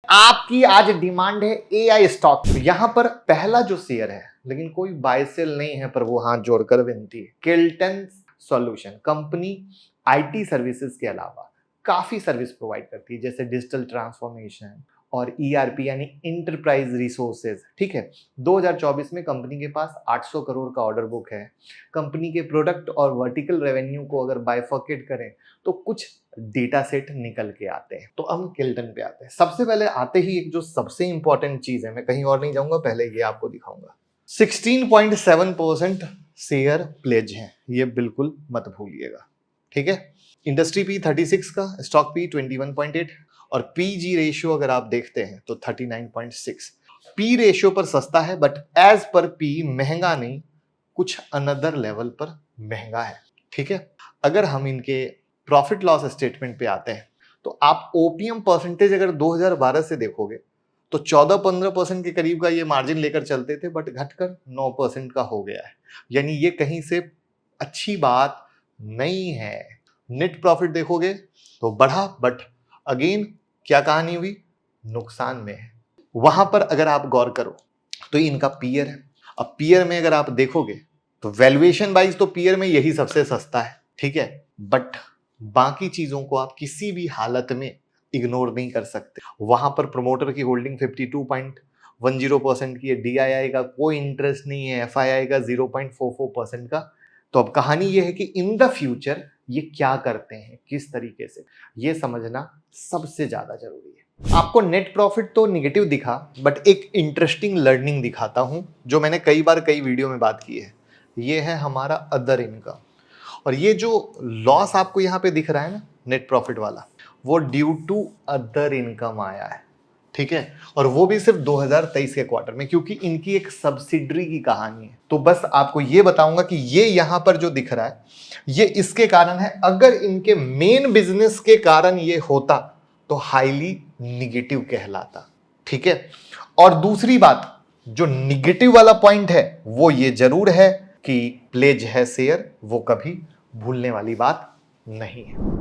आपकी आज डिमांड है एआई स्टॉक। यहां पर पहला जो शेयर है, लेकिन कोई बाय सेल नहीं है, पर वो हाथ जोड़कर विनती है। Kiltan solution company IT services के अलावा काफी सर्विस प्रोवाइड करती है, जैसे डिजिटल ट्रांसफॉर्मेशन और ईआरपी यानी इंटरप्राइज रिसोर्सेज। ठीक है, 2024 में कंपनी के पास 800 करोड़ का ऑर्डर बुक है। कंपनी के प्रोडक्ट और वर्टिकल रेवेन्यू को अगर बाइफर्केट करें तो कुछ डेटा सेट निकल के आते हैं। तो हम किल्टन पे आते हैं। सबसे पहले आते ही एक जो सबसे इंपॉर्टेंट चीज है, मैं कहीं और नहीं जाऊंगा, पहले ये आपको दिखाऊंगा। 16.7% शेयर प्लेज है, ये बिल्कुल मत भूलिएगा। ठीक है, इंडस्ट्री पी 36 का, स्टॉक पी 21.8 और पीजी रेशियो अगर आप देखते हैं तो 39.6। पी रेशियो पर सस्ता है, बट एज पर पी महंगा नहीं, कुछ अनदर लेवल पर महंगा है। ठीक है, अगर हम इनके प्रॉफिट लॉस स्टेटमेंट पे आते हैं तो आप ओपीएम परसेंटेज अगर 2012 से देखोगे तो 14-15% के करीब का ये मार्जिन लेकर चलते थे, बट घटकर 9% का हो गया है। यानी ये कहीं से अच्छी बात नहीं है। नेट प्रॉफिट देखोगे तो बढ़ा, बट अगेन क्या कहानी हुई, नुकसान में है। वहां पर अगर आप गौर करो तो इनका पीयर है। अब पीयर में अगर आप देखोगे तो वैल्यूएशन वाइज तो पीयर में यही सबसे सस्ता है। ठीक है, बट बाकी चीजों को आप किसी भी हालत में इग्नोर नहीं कर सकते। वहां पर प्रमोटर की होल्डिंग 52.10% की है, डीआईआई का कोई इंटरेस्ट नहीं है, एफआईआई का 0.44% का। तो अब कहानी यह है कि इन द फ्यूचर ये क्या करते हैं, किस तरीके से, ये समझना सबसे ज्यादा जरूरी है। आपको नेट प्रॉफिट तो निगेटिव दिखा, बट एक इंटरेस्टिंग लर्निंग दिखाता हूं जो मैंने कई बार कई वीडियो में बात की है। ये है हमारा अदर इनकम, और ये जो लॉस आपको यहाँ पे दिख रहा है ना, नेट प्रॉफिट वाला, वो ड्यू टू अदर इनकम आया है। ठीक है, और वो भी सिर्फ 2023 के क्वार्टर में, क्योंकि इनकी एक सब्सिडरी की कहानी है। तो बस आपको ये बताऊंगा कि ये यहां पर जो दिख रहा है ये इसके कारण है। अगर इनके मेन बिजनेस के कारण ये होता तो हाईली निगेटिव कहलाता। ठीक है, और दूसरी बात जो निगेटिव वाला पॉइंट है वो ये जरूर है कि प्लेज है शेयर, वो कभी भूलने वाली बात नहीं है।